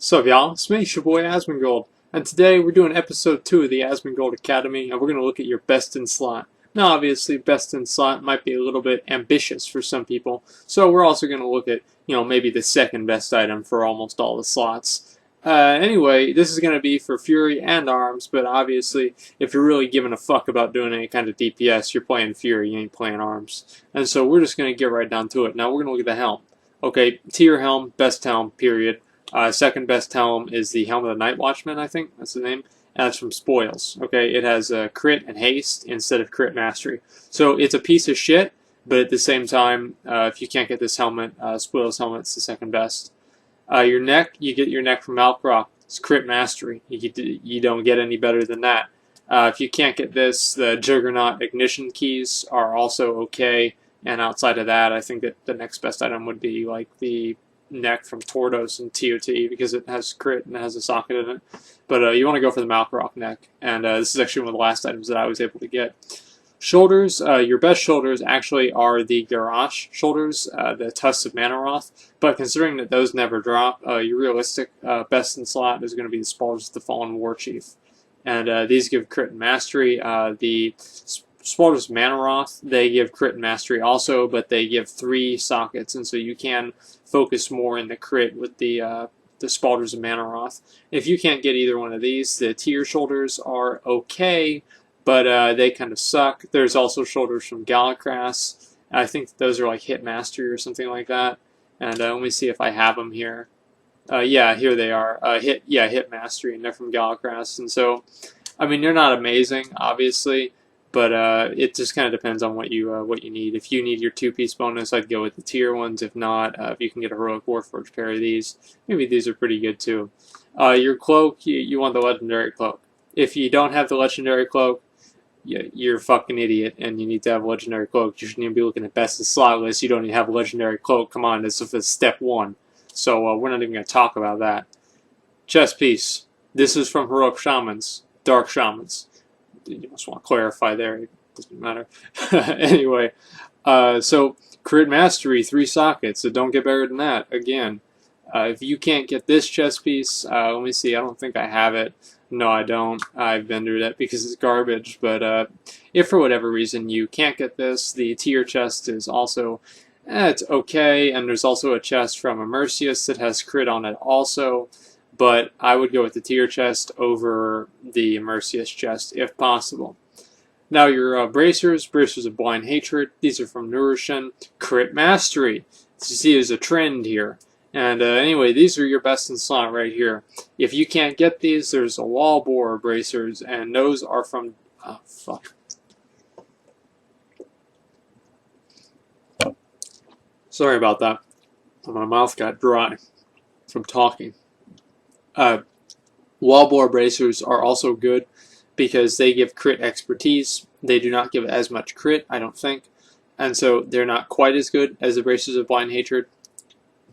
Sup y'all, it's me, your boy Asmongold, and today we're doing episode 2 of the Asmongold Academy, and we're going to look at your best in slot. Now obviously, best in slot might be a little bit ambitious for some people, so we're also going to look at, maybe the second best item for almost all the slots. Anyway, this is going to be for Fury and Arms, but obviously, if you're really giving a fuck about doing any kind of DPS, you're playing Fury, you ain't playing Arms. And so we're just going to get right down to it. Now we're going to look at the Helm. Okay, tier Helm, best Helm, period. Second best Helm is the Helm of the Nightwatchman, I think that's the name, and it's from Spoils. Okay, it has crit and haste instead of crit mastery. So it's a piece of shit, but at the same time, if you can't get this helmet, Spoils helmet's the second best. Your neck, you get your neck from Malkrok. It's crit mastery. You don't get any better than that. If you can't get this, the Juggernaut ignition keys are also okay. And outside of that, I think that the next best item would be like the neck from Tordos and TOT because it has crit and it has a socket in it. But you want to go for the Malkrok neck. And this is actually one of the last items that I was able to get. Shoulders, your best shoulders actually are the Garrosh shoulders, the Tusks of Manaroth. But considering that those never drop, your realistic best in slot is going to be the Spaulders of the Fallen Warchief. And these give crit and mastery. The Spaulders of Manaroth, they give crit and mastery also, but they give 3 sockets, and so you can focus more in the crit with the Spaulders of Manaroth. If you can't get either one of these, the tier shoulders are okay, but they kind of suck. There's also shoulders from Galakras. I think those are like hit mastery or something like that. And let me see if I have them here. Yeah, here they are. Hit mastery, and they're from Galakras. And so, I mean, they're not amazing, obviously, but it just kind of depends on what you need. If you need your 2-piece bonus, I'd go with the tier ones. If not, if you can get a Heroic Warforged pair of these, maybe these are pretty good too. Your cloak, you want the legendary cloak. If you don't have the legendary cloak, you're a fucking idiot, and you need to have a legendary cloak. You shouldn't even be looking at best in slot list. You don't even have a legendary cloak. Come on, this is step 1. So we're not even going to talk about that. Chest piece. This is from Heroic Shamans, Dark Shamans. You just want to clarify there. It doesn't matter. Anyway, so crit mastery, 3 sockets. So don't get better than that. Again, if you can't get this chest piece, let me see. I don't think I have it. No, I don't. I've vendored it because it's garbage. But if for whatever reason you can't get this, the tier chest is also, it's okay. And there's also a chest from Immersius that has crit on it also. But I would go with the tier chest over the Immersius chest if possible. Now your bracers of Blind Hatred. These are from Nourishing. Crit mastery. You see, there's a trend here. And anyway, these are your best in slot right here. If you can't get these, there's a wall borer bracers, and those are from... Oh, fuck. Sorry about that. My mouth got dry from talking. Wall borer bracers are also good because they give crit expertise. They do not give as much crit, I don't think. And so they're not quite as good as the bracers of Blind Hatred,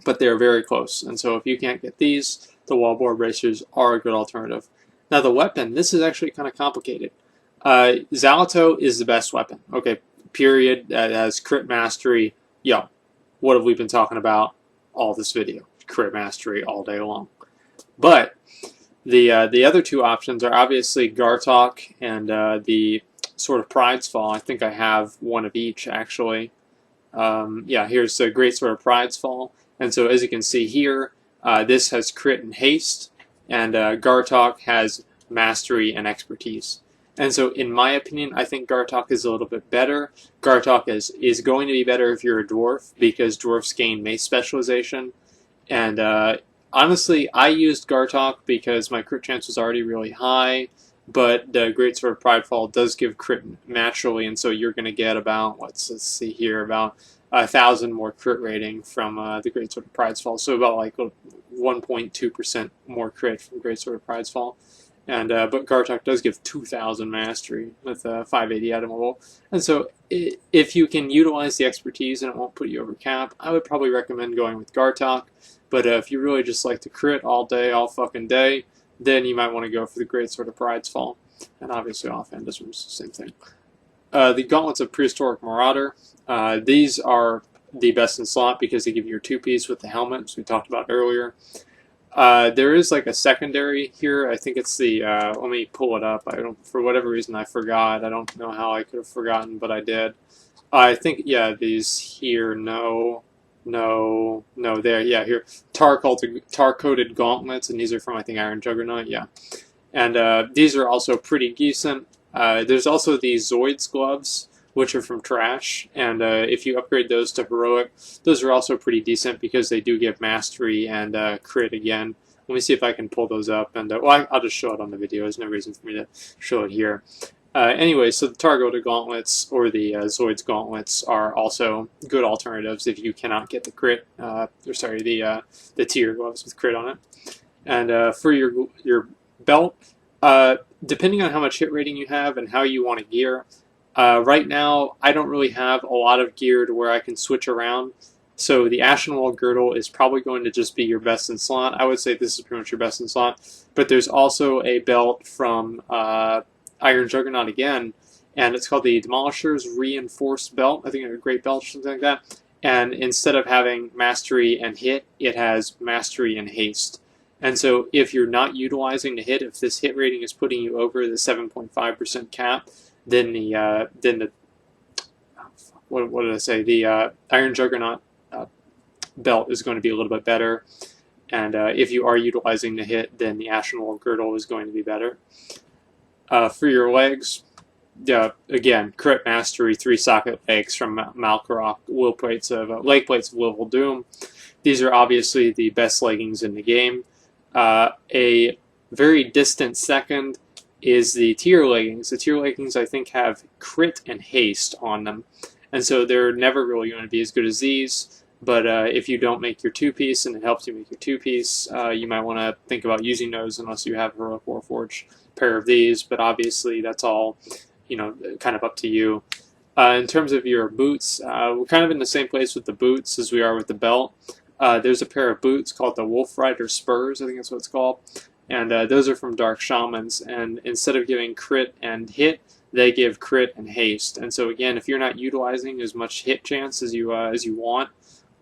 but they're very close. And so if you can't get these, the wall borer bracers are a good alternative. Now the weapon, this is actually kind of complicated. Xalato is the best weapon. Okay, period. That has crit mastery. Yo, what have we been talking about all this video? Crit mastery all day long. But the other 2 options are obviously Gartok and the Sword of Pride's Fall. I think I have one of each, actually. Yeah, here's the Great Sword of Pride's Fall. And so as you can see here, this has crit and haste, and Gartok has mastery and expertise. And so in my opinion, I think Gartok is a little bit better. Gartok is going to be better if you're a dwarf, because dwarfs gain mace specialization. And honestly, I used Gartok because my crit chance was already really high, but the Great Sword of Pridefall does give crit naturally, and so you're going to get about, let's see here, about 1,000 more crit rating from the Great Sword of Pridefall, so about like 1.2% more crit from Great Sword of Pridefall. And but Gartok does give 2,000 mastery with 580 item level. And so if you can utilize the expertise and it won't put you over cap, I would probably recommend going with Gartok. But if you really just like to crit all day, all fucking day, then you might want to go for the Great Sword of Pride's Fall. And obviously offhand is the same thing. The Gauntlets of Prehistoric Marauder. These are the best in slot because they give you your 2-piece with the helmet, as we talked about earlier. There is like a secondary here. I think it's the, let me pull it up. I don't, for whatever reason I forgot. I don't know how I could have forgotten, but I did. I think, yeah, these here, no, there, yeah, here. Tar-coated gauntlets, and these are from, I think, Iron Juggernaut, yeah. And these are also pretty decent. There's also the Zoids Gloves, which are from Trash, and if you upgrade those to Heroic, those are also pretty decent because they do give Mastery and Crit again. Let me see if I can pull those up, and well, I'll just show it on the video. There's no reason for me to show it here. Anyway, so the Tar-coated Gauntlets or the Zoids Gauntlets are also good alternatives if you cannot get the crit, or sorry, the tier gloves with crit on it. And for your belt, depending on how much hit rating you have and how you want to gear, right now I don't really have a lot of gear to where I can switch around. So the Asmongold Girdle is probably going to just be your best in slot. I would say this is pretty much your best in slot. But there's also a belt from Iron Juggernaut again, and it's called the Demolishers Reinforced Belt. I think it's a great belt or something like that. And instead of having Mastery and Hit, it has Mastery and Haste. And so if you're not utilizing the hit, if this hit rating is putting you over the 7.5% cap, then the what did I say? The Iron Juggernaut belt is going to be a little bit better. And if you are utilizing the hit, then the Asmongold Girdle is going to be better. For your legs, yeah, again, Crit Mastery, 3-socket legs from Malkarok, leg plates of Willful Doom. These are obviously the best leggings in the game. A very distant second is the tier leggings. The tier leggings, I think, have crit and haste on them, and so they're never really going to be as good as these. But if you don't make your two-piece and it helps you make your two-piece, you might want to think about using those unless you have a Heroic Warforged pair of these. But obviously, that's all, kind of up to you. In terms of your boots, we're kind of in the same place with the boots as we are with the belt. There's a pair of boots called the Wolf Rider Spurs, I think that's what it's called. And those are from Dark Shamans. And instead of giving crit and hit, they give crit and haste. And so again, if you're not utilizing as much hit chance as you want,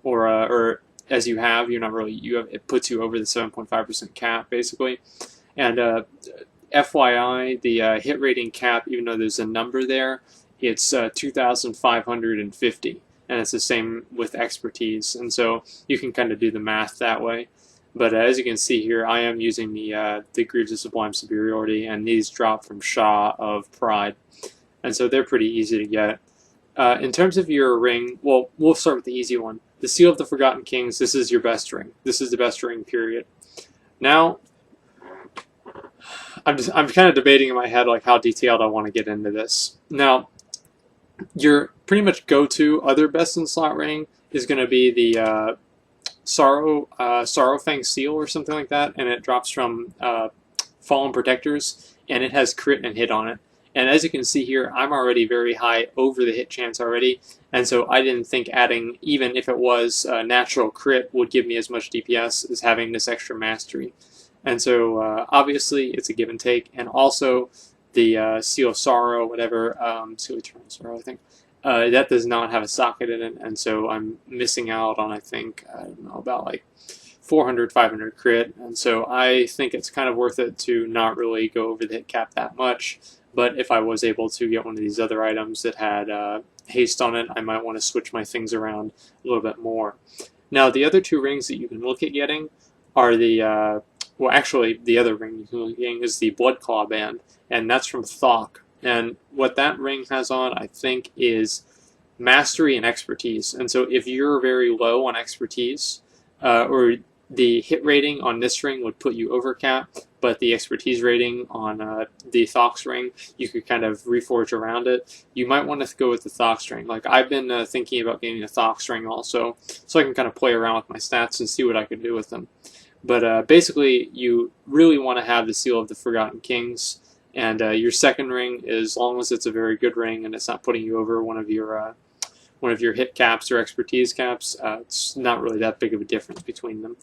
or as you have, it puts you over the 7.5% cap basically. And FYI, the hit rating cap, even though there's a number there, it's 2,550. And it's the same with expertise, and so you can kind of do the math that way. But as you can see here, I am using the Greaves of Sublime Superiority, and these drop from Shah of Pride, and so they're pretty easy to get. In terms of your ring, well, we'll start with the easy one. The Seal of the Forgotten Kings, this is your best ring. This is the best ring, period. Now, I'm kind of debating in my head like how detailed I want to get into this. Now, your pretty much go-to other best in slot ring is going to be the Sorrowfang Seal or something like that, and it drops from Fallen Protectors, and it has crit and hit on it. And as you can see here, I'm already very high over the hit chance already, and so I didn't think adding, even if it was natural crit, would give me as much DPS as having this extra mastery. And so obviously it's a give and take, and also the Seal of Sorrow, whatever, Seal of Eternal Sorrow, I think, that does not have a socket in it, and so I'm missing out on, I think, I don't know, about like 400, 500 crit, and so I think it's kind of worth it to not really go over the hit cap that much. But if I was able to get one of these other items that had haste on it, I might want to switch my things around a little bit more. Now, the other two rings that you can look at getting are the, well, actually, the other ring you can look at getting is the Bloodclaw Band, and that's from Thok. And what that ring has on, I think, is Mastery and Expertise. And so if you're very low on Expertise, or the hit rating on this ring would put you over cap, but the expertise rating on the Thok's ring, you could kind of reforge around it. You might want to go with the Thok's ring. Like, I've been thinking about getting a Thok's ring also, so I can kind of play around with my stats and see what I can do with them. But basically, you really want to have the Seal of the Forgotten Kings, and your second ring, as long as it's a very good ring and it's not putting you over one of your hit caps or expertise caps, it's not really that big of a difference between them.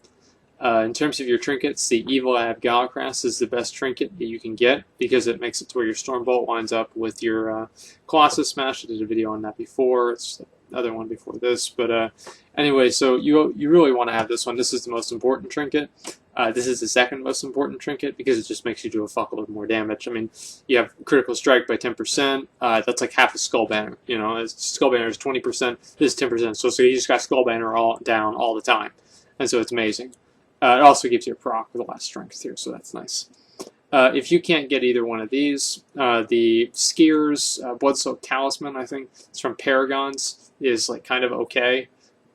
In terms of your trinkets, the Evil Ab Galacras is the best trinket that you can get because it makes it to where your Stormbolt lines up with your Colossus Smash. I did a video on that before. It's the other one before this. But anyway, so you really want to have this one. This is the most important trinket. This is the second most important trinket because it just makes you do a fuckload more damage. I mean, you have critical strike by 10%. That's like half a skull banner. You know, skull banner is 20%. This is 10%. So you just got skull banner all down all the time, and so it's amazing. It also gives you a proc with a lot of strength here, so that's nice. If you can't get either one of these, the Skiers Blood-Soaked Talisman, I think it's from Paragons, is like kind of okay.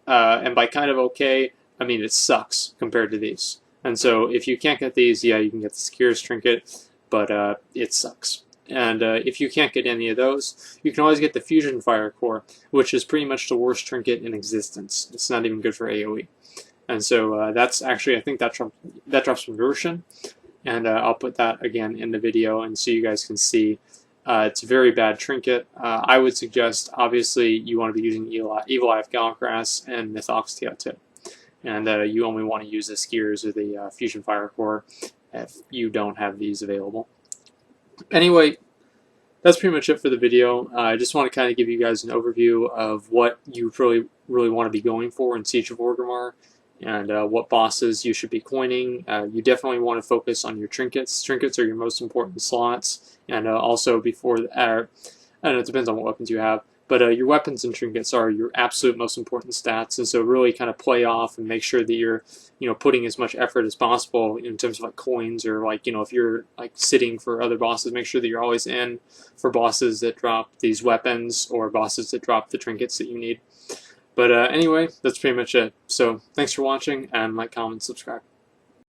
And by kind of okay, I mean it sucks compared to these. And so if you can't get these, yeah, you can get the Skiers trinket, but it sucks. And if you can't get any of those, you can always get the Fusion Fire Core, which is pretty much the worst trinket in existence. It's not even good for AoE. And so that's actually, I think that drops from Roshan. And I'll put that again in the video, and so you guys can see. It's a very bad trinket. I would suggest, obviously, you want to be using Evil Eye of Galgrass and Mythoxtia too. And you only want to use the Skiers or the Fusion Fire Core if you don't have these available. Anyway, that's pretty much it for the video. I just want to kind of give you guys an overview of what you really want to be going for in Siege of Orgrimmar, and what bosses you should be coining. You definitely want to focus on your trinkets. Trinkets are your most important slots, and also before, I don't know, it depends on what weapons you have, but your weapons and trinkets are your absolute most important stats, and so really kind of play off and make sure that you're, putting as much effort as possible in terms of like coins, or like, if you're like sitting for other bosses, make sure that you're always in for bosses that drop these weapons or bosses that drop the trinkets that you need. But anyway, that's pretty much it. So thanks for watching, and like, comment, subscribe.